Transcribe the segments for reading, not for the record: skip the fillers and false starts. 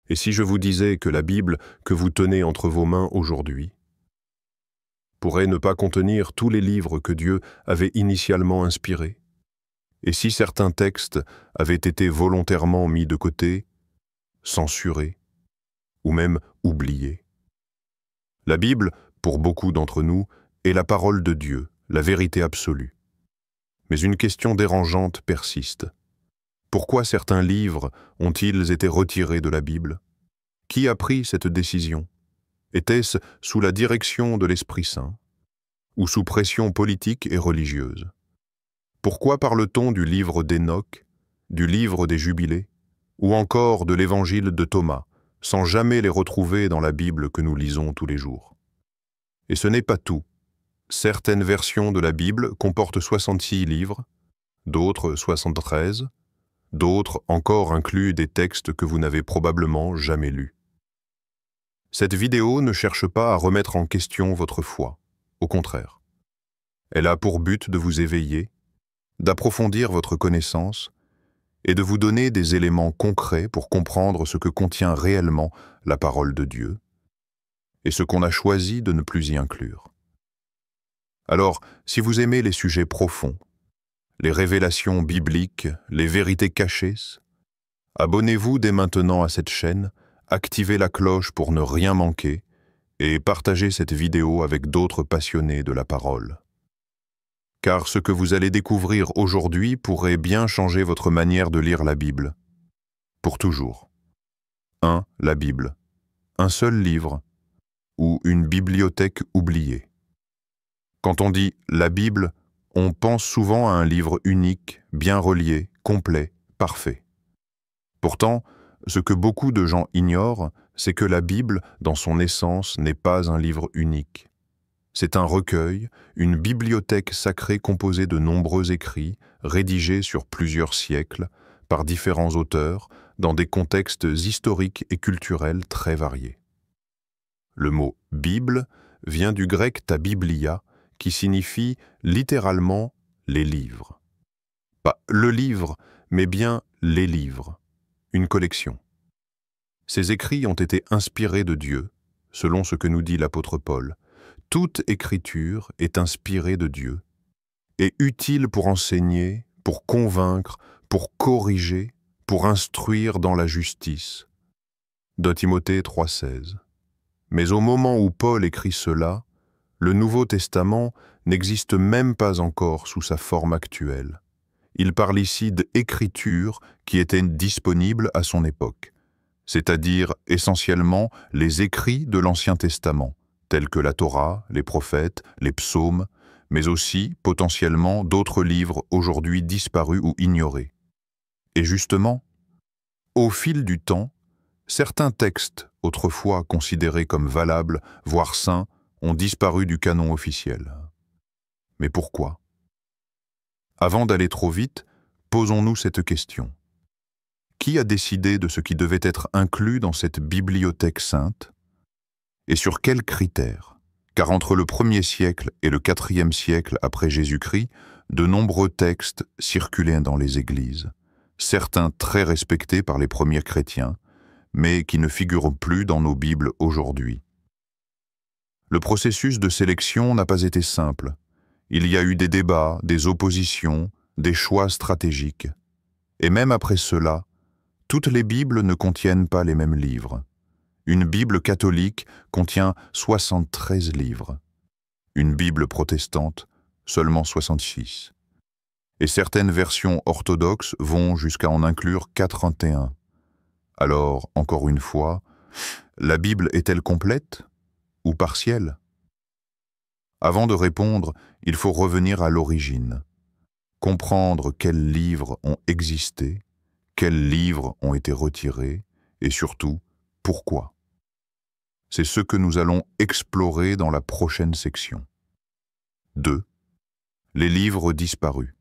Et si je vous disais que la Bible que vous tenez entre vos mains aujourd'hui pourrait ne pas contenir tous les livres que Dieu avait initialement inspirés? Et si certains textes avaient été volontairement mis de côté, censurés, ou même oubliés? La Bible, pour beaucoup d'entre nous, est la parole de Dieu, la vérité absolue. Mais une question dérangeante persiste. Pourquoi certains livres ont-ils été retirés de la Bible? Qui a pris cette décision? Était-ce sous la direction de l'Esprit Saint ou sous pression politique et religieuse? Pourquoi parle-t-on du livre d'Hénoch, du livre des Jubilés, ou encore de l'évangile de Thomas, sans jamais les retrouver dans la Bible que nous lisons tous les jours? Et ce n'est pas tout. Certaines versions de la Bible comportent 66 livres, d'autres 73, d'autres encore incluent des textes que vous n'avez probablement jamais lus. Cette vidéo ne cherche pas à remettre en question votre foi, au contraire. Elle a pour but de vous éveiller, d'approfondir votre connaissance et de vous donner des éléments concrets pour comprendre ce que contient réellement la parole de Dieu et ce qu'on a choisi de ne plus y inclure. Alors, si vous aimez les sujets profonds, les révélations bibliques, les vérités cachées, abonnez-vous dès maintenant à cette chaîne, activez la cloche pour ne rien manquer et partagez cette vidéo avec d'autres passionnés de la parole. Car ce que vous allez découvrir aujourd'hui pourrait bien changer votre manière de lire la Bible. Pour toujours. 1. La Bible. Un seul livre ou une bibliothèque oubliée. Quand on dit « la Bible », on pense souvent à un livre unique, bien relié, complet, parfait. Pourtant, ce que beaucoup de gens ignorent, c'est que la Bible, dans son essence, n'est pas un livre unique. C'est un recueil, une bibliothèque sacrée composée de nombreux écrits, rédigés sur plusieurs siècles, par différents auteurs, dans des contextes historiques et culturels très variés. Le mot « Bible » vient du grec ta biblia, qui signifie littéralement « les livres ». Pas le livre, mais bien les livres, une collection. Ces écrits ont été inspirés de Dieu, selon ce que nous dit l'apôtre Paul. Toute écriture est inspirée de Dieu et utile pour enseigner, pour convaincre, pour corriger, pour instruire dans la justice. De Timothée 3,16. Mais au moment où Paul écrit cela, le Nouveau Testament n'existe même pas encore sous sa forme actuelle. Il parle ici d'écritures qui étaient disponibles à son époque, c'est-à-dire essentiellement les écrits de l'Ancien Testament, tels que la Torah, les prophètes, les psaumes, mais aussi, potentiellement, d'autres livres aujourd'hui disparus ou ignorés. Et justement, au fil du temps, certains textes, autrefois considérés comme valables, voire saints, ont disparu du canon officiel. Mais pourquoi? Avant d'aller trop vite, posons-nous cette question. Qui a décidé de ce qui devait être inclus dans cette bibliothèque sainte? Et sur quels critères? Car entre le 1er siècle et le 4e siècle après Jésus-Christ, de nombreux textes circulaient dans les églises, certains très respectés par les premiers chrétiens, mais qui ne figurent plus dans nos Bibles aujourd'hui. Le processus de sélection n'a pas été simple. Il y a eu des débats, des oppositions, des choix stratégiques. Et même après cela, toutes les Bibles ne contiennent pas les mêmes livres. Une Bible catholique contient 73 livres. Une Bible protestante, seulement 66. Et certaines versions orthodoxes vont jusqu'à en inclure 41. Alors, encore une fois, la Bible est-elle complète ou partielle? Avant de répondre, il faut revenir à l'origine, comprendre quels livres ont existé, quels livres ont été retirés, et surtout, pourquoi. C'est ce que nous allons explorer dans la prochaine section. 2. Les livres disparus.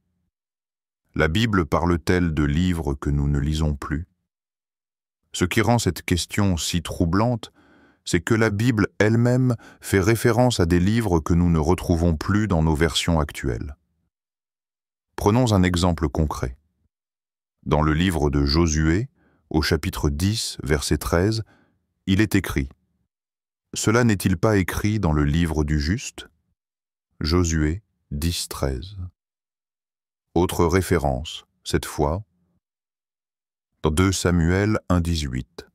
La Bible parle-t-elle de livres que nous ne lisons plus? Ce qui rend cette question si troublante, c'est que la Bible elle-même fait référence à des livres que nous ne retrouvons plus dans nos versions actuelles. Prenons un exemple concret. Dans le livre de Josué, au chapitre 10, verset 13, il est écrit « Cela n'est-il pas écrit dans le livre du juste ?» Josué 10, 13. Autre référence, cette fois, dans 2 Samuel 1, 18.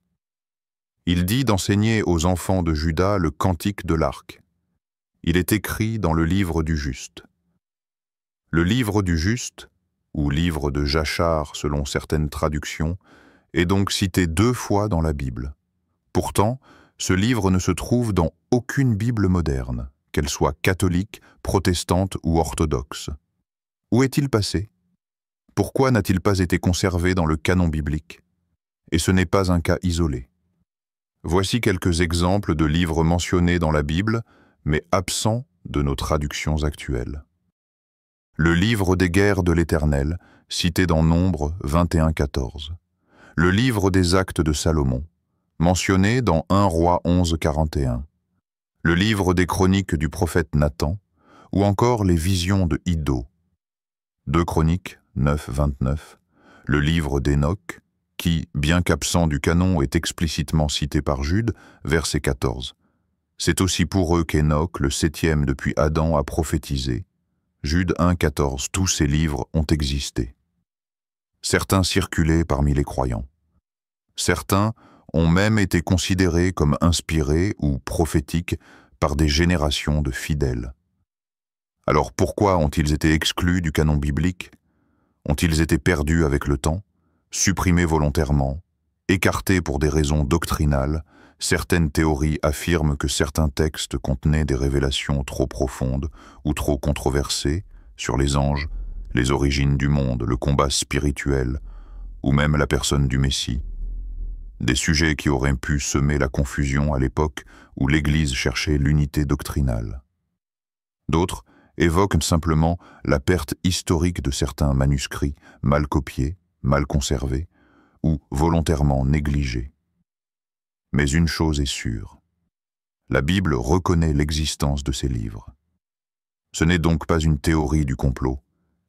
Il dit d'enseigner aux enfants de Juda le cantique de l'arc. Il est écrit dans le livre du juste. Le livre du juste, ou livre de Jachar selon certaines traductions, est donc cité 2 fois dans la Bible. Pourtant, ce livre ne se trouve dans aucune Bible moderne, qu'elle soit catholique, protestante ou orthodoxe. Où est-il passé? Pourquoi n'a-t-il pas été conservé dans le canon biblique? Et ce n'est pas un cas isolé. Voici quelques exemples de livres mentionnés dans la Bible, mais absents de nos traductions actuelles. Le livre des guerres de l'Éternel, cité dans Nombre 21, 14. Le livre des actes de Salomon, mentionné dans 1 Roi 11, 41. Le livre des chroniques du prophète Nathan, ou encore les visions de Iddo. 2 Chroniques 9, 29. Le livre d'Enoch, qui, bien qu'absent du canon, est explicitement cité par Jude, verset 14. C'est aussi pour eux qu'Enoch, le 7e depuis Adam, a prophétisé. Jude 1, 14. Tous ces livres ont existé. Certains circulaient parmi les croyants. Certains ont même été considérés comme inspirés ou prophétiques par des générations de fidèles. Alors pourquoi ont-ils été exclus du canon biblique? Ont-ils été perdus avec le temps, supprimés volontairement, écartés pour des raisons doctrinales? Certaines théories affirment que certains textes contenaient des révélations trop profondes ou trop controversées sur les anges, les origines du monde, le combat spirituel ou même la personne du Messie. Des sujets qui auraient pu semer la confusion à l'époque où l'Église cherchait l'unité doctrinale. D'autres évoquent simplement la perte historique de certains manuscrits mal copiés, mal conservés ou volontairement négligés. Mais une chose est sûre, la Bible reconnaît l'existence de ces livres. Ce n'est donc pas une théorie du complot,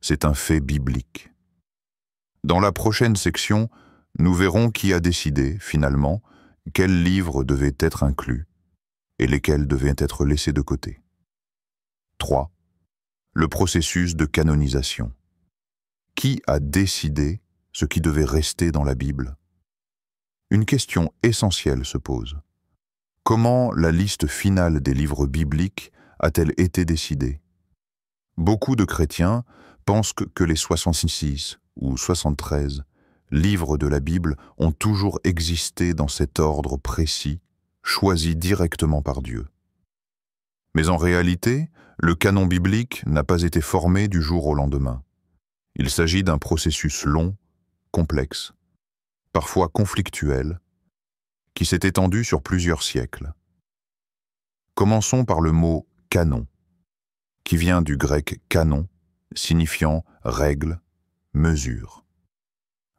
c'est un fait biblique. Dans la prochaine section, nous verrons qui a décidé, finalement, quels livres devaient être inclus et lesquels devaient être laissés de côté. 3. Le processus de canonisation. Qui a décidé ce qui devait rester dans la Bible? Une question essentielle se pose. Comment la liste finale des livres bibliques a-t-elle été décidée? Beaucoup de chrétiens pensent que les 66 ou 73 livres de la Bible ont toujours existé dans cet ordre précis, choisi directement par Dieu. Mais en réalité, le canon biblique n'a pas été formé du jour au lendemain. Il s'agit d'un processus long, complexe, parfois conflictuel, qui s'est étendu sur plusieurs siècles. Commençons par le mot « canon », qui vient du grec « canon », signifiant « règle »,« mesure ».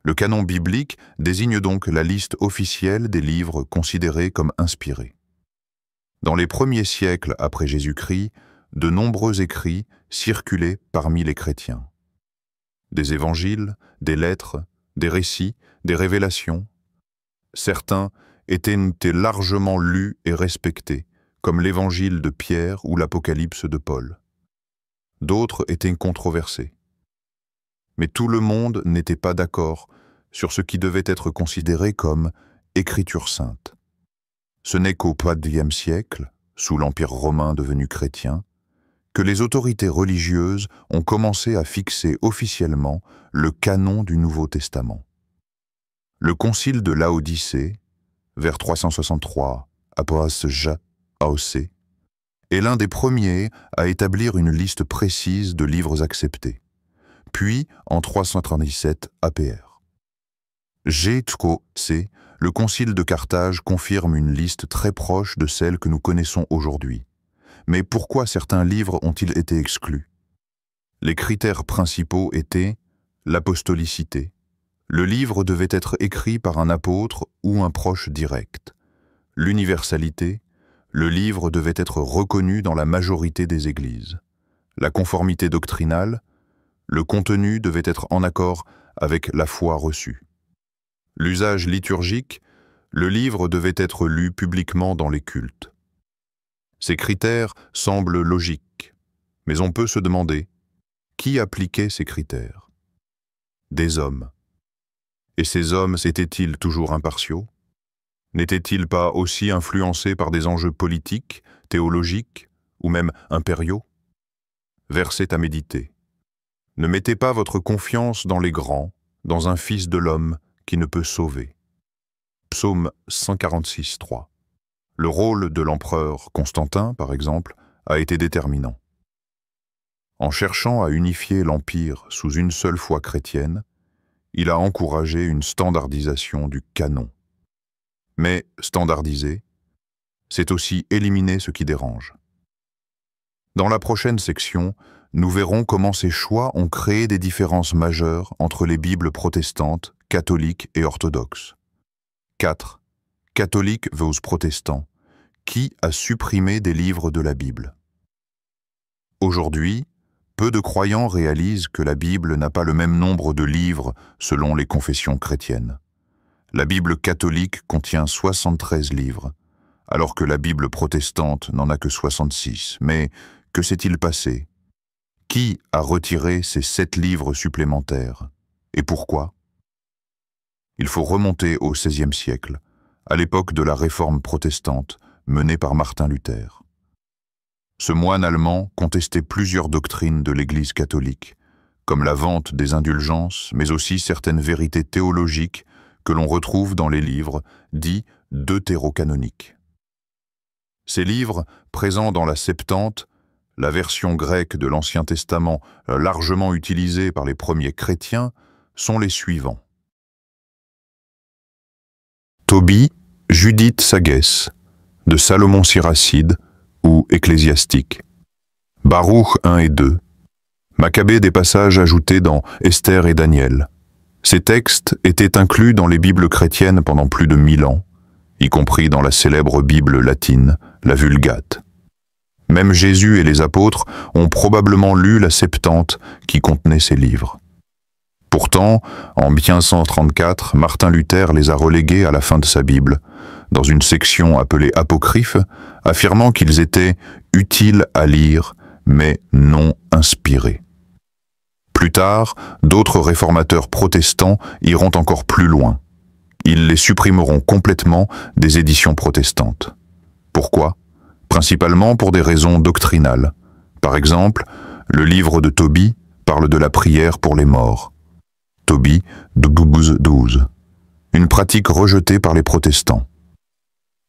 Le canon biblique désigne donc la liste officielle des livres considérés comme inspirés. Dans les premiers siècles après Jésus-Christ, de nombreux écrits circulaient parmi les chrétiens. Des évangiles, des lettres, des récits, des révélations. Certains étaient largement lus et respectés, comme l'évangile de Pierre ou l'Apocalypse de Paul. D'autres étaient controversés. Mais tout le monde n'était pas d'accord sur ce qui devait être considéré comme écriture sainte. Ce n'est qu'au IVe siècle, sous l'Empire romain devenu chrétien, que les autorités religieuses ont commencé à fixer officiellement le canon du Nouveau Testament. Le concile de Laodicée, vers 363 apôs AOC, est l'un des premiers à établir une liste précise de livres acceptés, puis en 337 APR. G.C., le concile de Carthage confirme une liste très proche de celle que nous connaissons aujourd'hui. Mais pourquoi certains livres ont-ils été exclus? Les critères principaux étaient l'apostolicité. Le livre devait être écrit par un apôtre ou un proche direct. L'universalité. Le livre devait être reconnu dans la majorité des églises. La conformité doctrinale. Le contenu devait être en accord avec la foi reçue. L'usage liturgique, le livre devait être lu publiquement dans les cultes. Ces critères semblent logiques, mais on peut se demander qui appliquait ces critères? Des hommes. Et ces hommes étaient-ils toujours impartiaux? N'étaient-ils pas aussi influencés par des enjeux politiques, théologiques ou même impériaux? Verset à méditer. Ne mettez pas votre confiance dans les grands, dans un fils de l'homme qui ne peut sauver. Psaume 146, 3. Le rôle de l'empereur Constantin, par exemple, a été déterminant. En cherchant à unifier l'Empire sous une seule foi chrétienne, il a encouragé une standardisation du canon. Mais standardiser, c'est aussi éliminer ce qui dérange. Dans la prochaine section, nous verrons comment ces choix ont créé des différences majeures entre les Bibles protestantes, catholiques et orthodoxes. 4. Catholiques vs protestants. Qui a supprimé des livres de la Bible? Aujourd'hui, peu de croyants réalisent que la Bible n'a pas le même nombre de livres selon les confessions chrétiennes. La Bible catholique contient 73 livres, alors que la Bible protestante n'en a que 66. Mais que s'est-il passé? Qui a retiré ces 7 livres supplémentaires? Et pourquoi? Il faut remonter au XVIe siècle, à l'époque de la Réforme protestante menée par Martin Luther. Ce moine allemand contestait plusieurs doctrines de l'Église catholique, comme la vente des indulgences, mais aussi certaines vérités théologiques que l'on retrouve dans les livres dits deutérocanoniques. Ces livres, présents dans la Septante, la version grecque de l'Ancien Testament largement utilisée par les premiers chrétiens, sont les suivants. Tobie, Judith Sagesse, de Salomon Siracide ou Ecclésiastique. Baruch 1 et 2. Maccabée des passages ajoutés dans Esther et Daniel. Ces textes étaient inclus dans les Bibles chrétiennes pendant plus de 1000 ans, y compris dans la célèbre Bible latine, la Vulgate. Même Jésus et les apôtres ont probablement lu la Septante qui contenait ces livres. Pourtant, en 1534, Martin Luther les a relégués à la fin de sa Bible, dans une section appelée apocryphe, affirmant qu'ils étaient utiles à lire, mais non inspirés. Plus tard, d'autres réformateurs protestants iront encore plus loin. Ils les supprimeront complètement des éditions protestantes. Pourquoi? Principalement pour des raisons doctrinales. Par exemple, le livre de Tobie parle de la prière pour les morts. Tobie 12, une pratique rejetée par les protestants.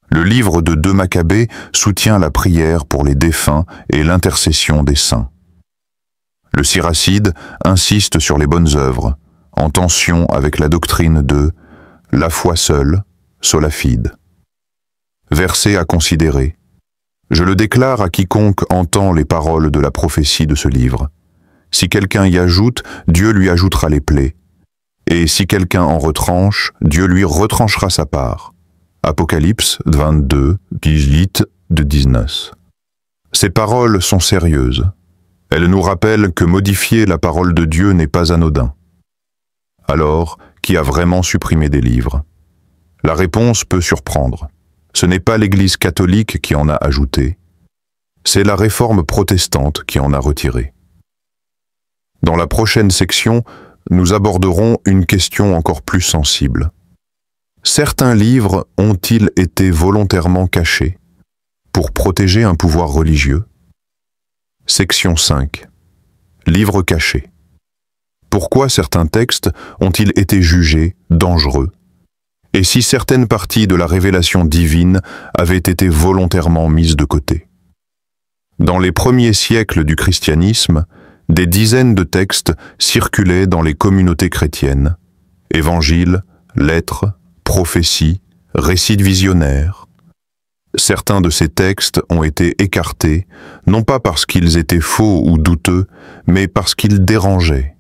Le livre de 2 Maccabées soutient la prière pour les défunts et l'intercession des saints. Le Siracide insiste sur les bonnes œuvres, en tension avec la doctrine de la foi seule, sola fide. Verset à considérer. Je le déclare à quiconque entend les paroles de la prophétie de ce livre. Si quelqu'un y ajoute, Dieu lui ajoutera les plaies. Et si quelqu'un en retranche, Dieu lui retranchera sa part. Apocalypse 22, 18-19. Ces paroles sont sérieuses. Elles nous rappellent que modifier la parole de Dieu n'est pas anodin. Alors, qui a vraiment supprimé des livres? La réponse peut surprendre. Ce n'est pas l'Église catholique qui en a ajouté. C'est la Réforme protestante qui en a retiré. Dans la prochaine section, nous aborderons une question encore plus sensible. Certains livres ont-ils été volontairement cachés pour protéger un pouvoir religieux? Section 5. Livres cachés. Pourquoi certains textes ont-ils été jugés dangereux? Et si certaines parties de la révélation divine avaient été volontairement mises de côté? Dans les premiers siècles du christianisme, des dizaines de textes circulaient dans les communautés chrétiennes. Évangiles, lettres, prophéties, récits visionnaires. Certains de ces textes ont été écartés, non pas parce qu'ils étaient faux ou douteux, mais parce qu'ils dérangeaient.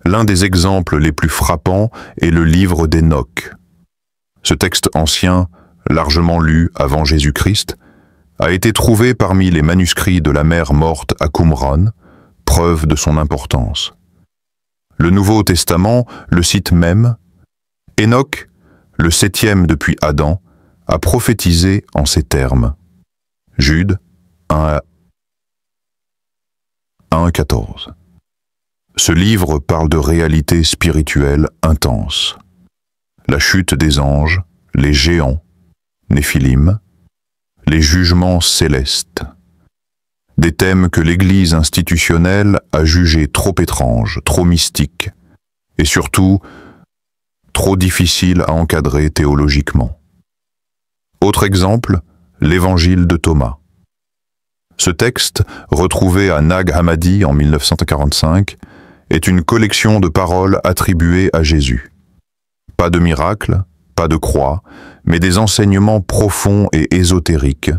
L'un des exemples les plus frappants est le livre d'Hénoch. Ce texte ancien, largement lu avant Jésus-Christ, a été trouvé parmi les manuscrits de la mer morte à Qumran, preuve de son importance. Le Nouveau Testament le cite même, Enoch, le 7e depuis Adam, a prophétisé en ces termes. Jude 1:14. Ce livre parle de réalités spirituelles intenses. La chute des anges, les géants, Néphilim, les jugements célestes. Des thèmes que l'Église institutionnelle a jugés trop étranges, trop mystiques, et surtout trop difficiles à encadrer théologiquement. Autre exemple, l'Évangile de Thomas. Ce texte, retrouvé à Nag Hammadi en 1945, est une collection de paroles attribuées à Jésus. Pas de miracle, pas de croix, mais des enseignements profonds et ésotériques,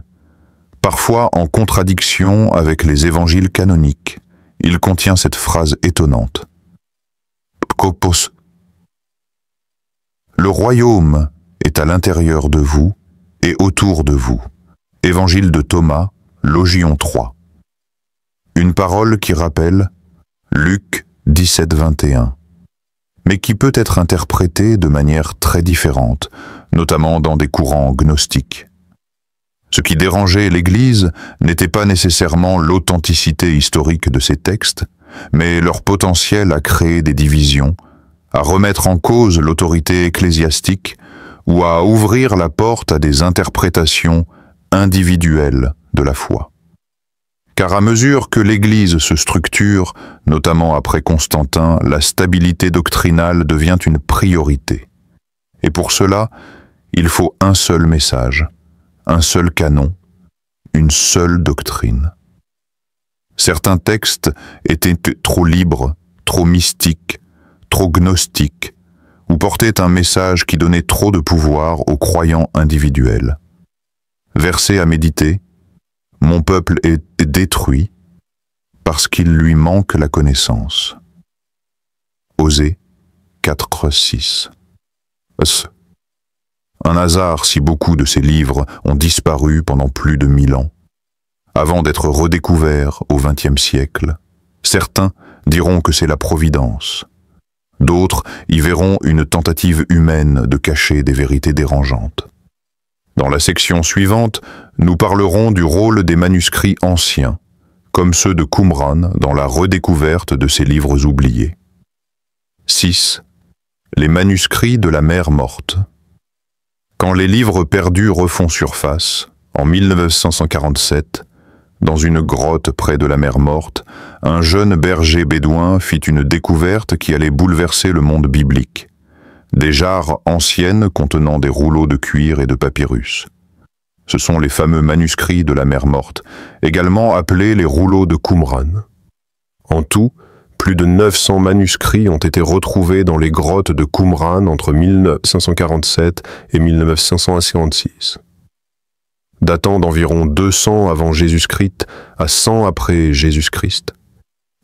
parfois en contradiction avec les évangiles canoniques. Il contient cette phrase étonnante. Kopos. Le royaume est à l'intérieur de vous et autour de vous. Évangile de Thomas, Logion 3. Une parole qui rappelle Luc 17:21, mais qui peut être interprétée de manière très différente, notamment dans des courants gnostiques. Ce qui dérangeait l'Église n'était pas nécessairement l'authenticité historique de ces textes, mais leur potentiel à créer des divisions, à remettre en cause l'autorité ecclésiastique ou à ouvrir la porte à des interprétations individuelles de la foi. Car à mesure que l'Église se structure, notamment après Constantin, la stabilité doctrinale devient une priorité. Et pour cela, il faut un seul message, un seul canon, une seule doctrine. Certains textes étaient trop libres, trop mystiques, trop gnostiques, ou portaient un message qui donnait trop de pouvoir aux croyants individuels. Verset à méditer. Mon peuple est détruit parce qu'il lui manque la connaissance. Osée 4:6. Un hasard si beaucoup de ces livres ont disparu pendant plus de 1000 ans. Avant d'être redécouverts au XXe siècle, certains diront que c'est la Providence. D'autres y verront une tentative humaine de cacher des vérités dérangeantes. Dans la section suivante, nous parlerons du rôle des manuscrits anciens, comme ceux de Qumran dans la redécouverte de ces livres oubliés. 6. Les manuscrits de la mer morte. Quand les livres perdus refont surface, en 1947, dans une grotte près de la mer morte, un jeune berger bédouin fit une découverte qui allait bouleverser le monde biblique. Des jarres anciennes contenant des rouleaux de cuir et de papyrus. Ce sont les fameux manuscrits de la mer morte, également appelés les rouleaux de Qumran. En tout, plus de 900 manuscrits ont été retrouvés dans les grottes de Qumran entre 1547 et 1956. Datant d'environ 200 avant Jésus-Christ à 100 après Jésus-Christ,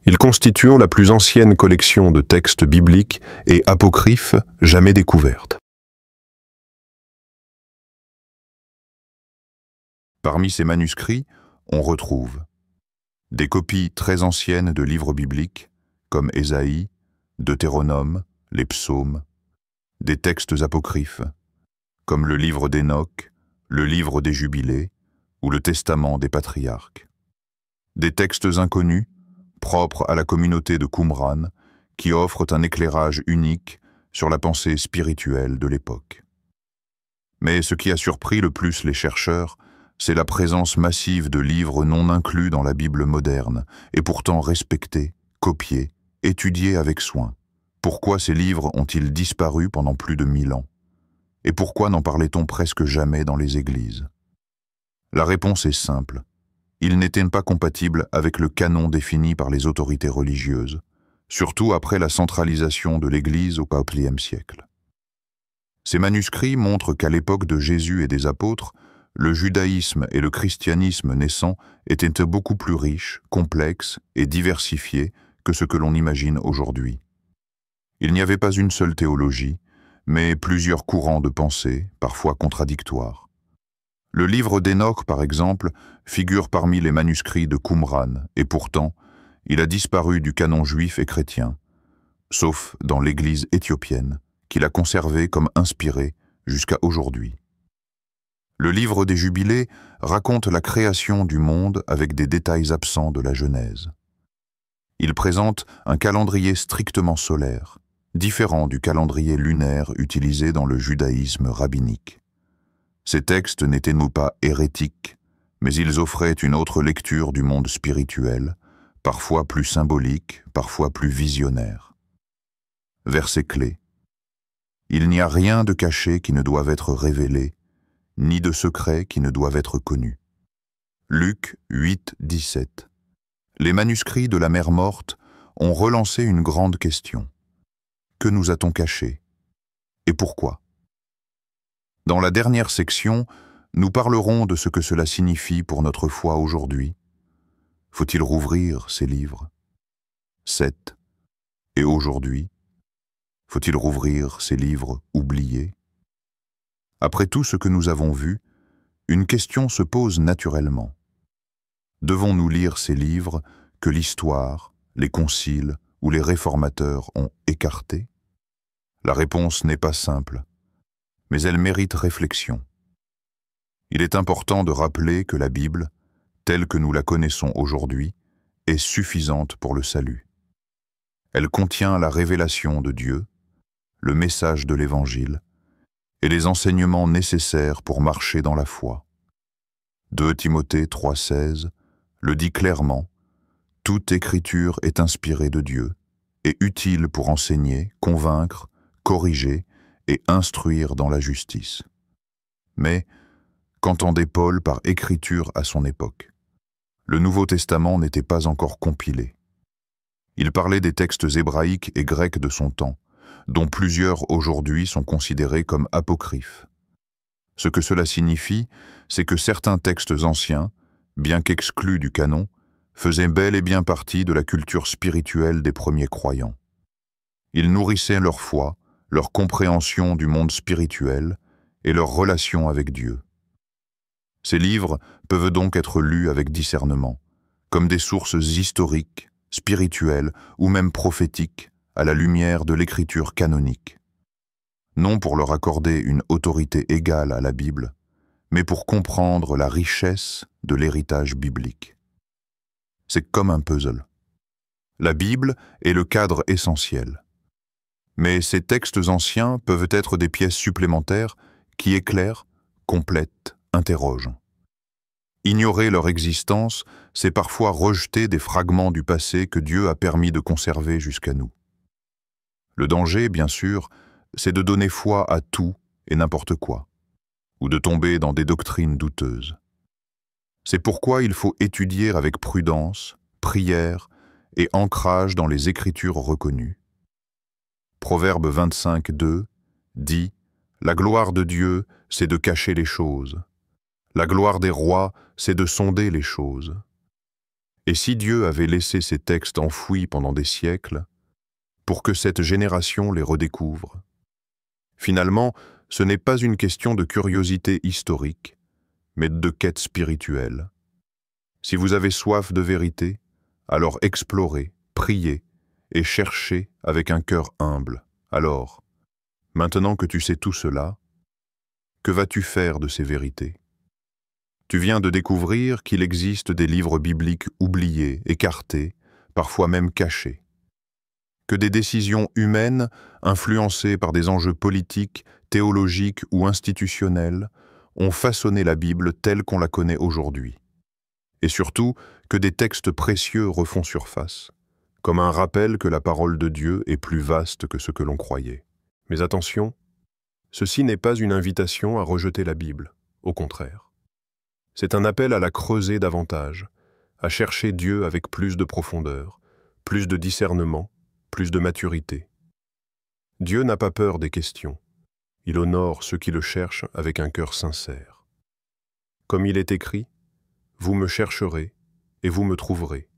ils constituent la plus ancienne collection de textes bibliques et apocryphes jamais découvertes. Parmi ces manuscrits, on retrouve des copies très anciennes de livres bibliques, comme Ésaïe, Deutéronome, les psaumes, des textes apocryphes, comme le livre d'Enoch, le livre des Jubilés ou le testament des patriarques. Des textes inconnus, propres à la communauté de Qumran, qui offrent un éclairage unique sur la pensée spirituelle de l'époque. Mais ce qui a surpris le plus les chercheurs, c'est la présence massive de livres non inclus dans la Bible moderne, et pourtant respectés, copiés, étudiés avec soin. Pourquoi ces livres ont-ils disparu pendant plus de 1000 ans? Et pourquoi n'en parlait-on presque jamais dans les églises? La réponse est simple. Ils n'étaient pas compatibles avec le canon défini par les autorités religieuses, surtout après la centralisation de l'Église au IVe siècle. Ces manuscrits montrent qu'à l'époque de Jésus et des apôtres, le judaïsme et le christianisme naissant étaient beaucoup plus riches, complexes et diversifiés que ce que l'on imagine aujourd'hui. Il n'y avait pas une seule théologie, mais plusieurs courants de pensée, parfois contradictoires. Le livre d'Enoch, par exemple, figure parmi les manuscrits de Qumran, et pourtant, il a disparu du canon juif et chrétien, sauf dans l'Église éthiopienne, qu'il a conservés comme inspirés jusqu'à aujourd'hui. Le livre des Jubilés raconte la création du monde avec des détails absents de la Genèse. Il présente un calendrier strictement solaire, différent du calendrier lunaire utilisé dans le judaïsme rabbinique. Ces textes n'étaient-ils pas hérétiques, mais ils offraient une autre lecture du monde spirituel, parfois plus symbolique, parfois plus visionnaire. Verset clé. Il n'y a rien de caché qui ne doive être révélé, ni de secret qui ne doivent être connus. Luc 8, 17. Les manuscrits de la Mère morte ont relancé une grande question. Que nous a-t-on caché? Et pourquoi? Dans la dernière section, nous parlerons de ce que cela signifie pour notre foi aujourd'hui. Faut-il rouvrir ces livres? 7. Et aujourd'hui, faut-il rouvrir ces livres oubliés? Après tout ce que nous avons vu, une question se pose naturellement. Devons-nous lire ces livres que l'histoire, les conciles ou les réformateurs ont écartés? La réponse n'est pas simple, mais elle mérite réflexion. Il est important de rappeler que la Bible, telle que nous la connaissons aujourd'hui, est suffisante pour le salut. Elle contient la révélation de Dieu, le message de l'Évangile et les enseignements nécessaires pour marcher dans la foi. 2 Timothée 3,16 le dit clairement, « Toute écriture est inspirée de Dieu et utile pour enseigner, convaincre, corriger et instruire dans la justice. » Mais, qu'entendait Paul par écriture à son époque? Le Nouveau Testament n'était pas encore compilé. Il parlait des textes hébraïques et grecs de son temps, dont plusieurs aujourd'hui sont considérés comme apocryphes. Ce que cela signifie, c'est que certains textes anciens, bien qu'exclus du canon, faisaient bel et bien partie de la culture spirituelle des premiers croyants. Ils nourrissaient leur foi, leur compréhension du monde spirituel et leur relation avec Dieu. Ces livres peuvent donc être lus avec discernement, comme des sources historiques, spirituelles ou même prophétiques à la lumière de l'écriture canonique. Non pour leur accorder une autorité égale à la Bible, mais pour comprendre la richesse de l'héritage biblique. C'est comme un puzzle. La Bible est le cadre essentiel. Mais ces textes anciens peuvent être des pièces supplémentaires qui éclairent, complètent, interrogent. Ignorer leur existence, c'est parfois rejeter des fragments du passé que Dieu a permis de conserver jusqu'à nous. Le danger, bien sûr, c'est de donner foi à tout et n'importe quoi, ou de tomber dans des doctrines douteuses. C'est pourquoi il faut étudier avec prudence, prière et ancrage dans les Écritures reconnues. Proverbe 25, 2 dit « La gloire de Dieu, c'est de cacher les choses. La gloire des rois, c'est de sonder les choses. » Et si Dieu avait laissé ces textes enfouis pendant des siècles, pour que cette génération les redécouvre? Finalement, ce n'est pas une question de curiosité historique, mais de quête spirituelle. Si vous avez soif de vérité, alors explorez, priez et cherchez avec un cœur humble. Alors, maintenant que tu sais tout cela, que vas-tu faire de ces vérités? Tu viens de découvrir qu'il existe des livres bibliques oubliés, écartés, parfois même cachés. Que des décisions humaines, influencées par des enjeux politiques, théologiques ou institutionnels, ont façonné la Bible telle qu'on la connaît aujourd'hui. Et surtout, que des textes précieux refont surface, comme un rappel que la parole de Dieu est plus vaste que ce que l'on croyait. Mais attention, ceci n'est pas une invitation à rejeter la Bible, au contraire. C'est un appel à la creuser davantage, à chercher Dieu avec plus de profondeur, plus de discernement, plus de maturité. Dieu n'a pas peur des questions. Il honore ceux qui le cherchent avec un cœur sincère. Comme il est écrit, « Vous me chercherez et vous me trouverez,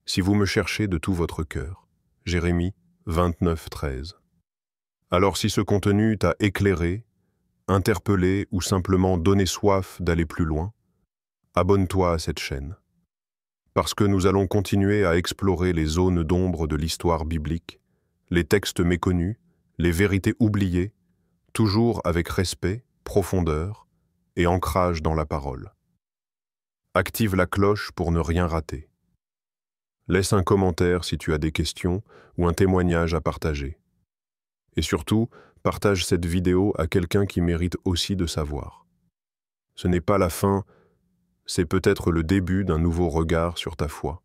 si vous me cherchez de tout votre cœur. » Jérémie 29, 13. Alors si ce contenu t'a éclairé, interpellé ou simplement donné soif d'aller plus loin, abonne-toi à cette chaîne. Parce que nous allons continuer à explorer les zones d'ombre de l'histoire biblique, les textes méconnus, les vérités oubliées, toujours avec respect, profondeur et ancrage dans la parole. Active la cloche pour ne rien rater. Laisse un commentaire si tu as des questions ou un témoignage à partager. Et surtout, partage cette vidéo à quelqu'un qui mérite aussi de savoir. Ce n'est pas la fin, c'est peut-être le début d'un nouveau regard sur ta foi.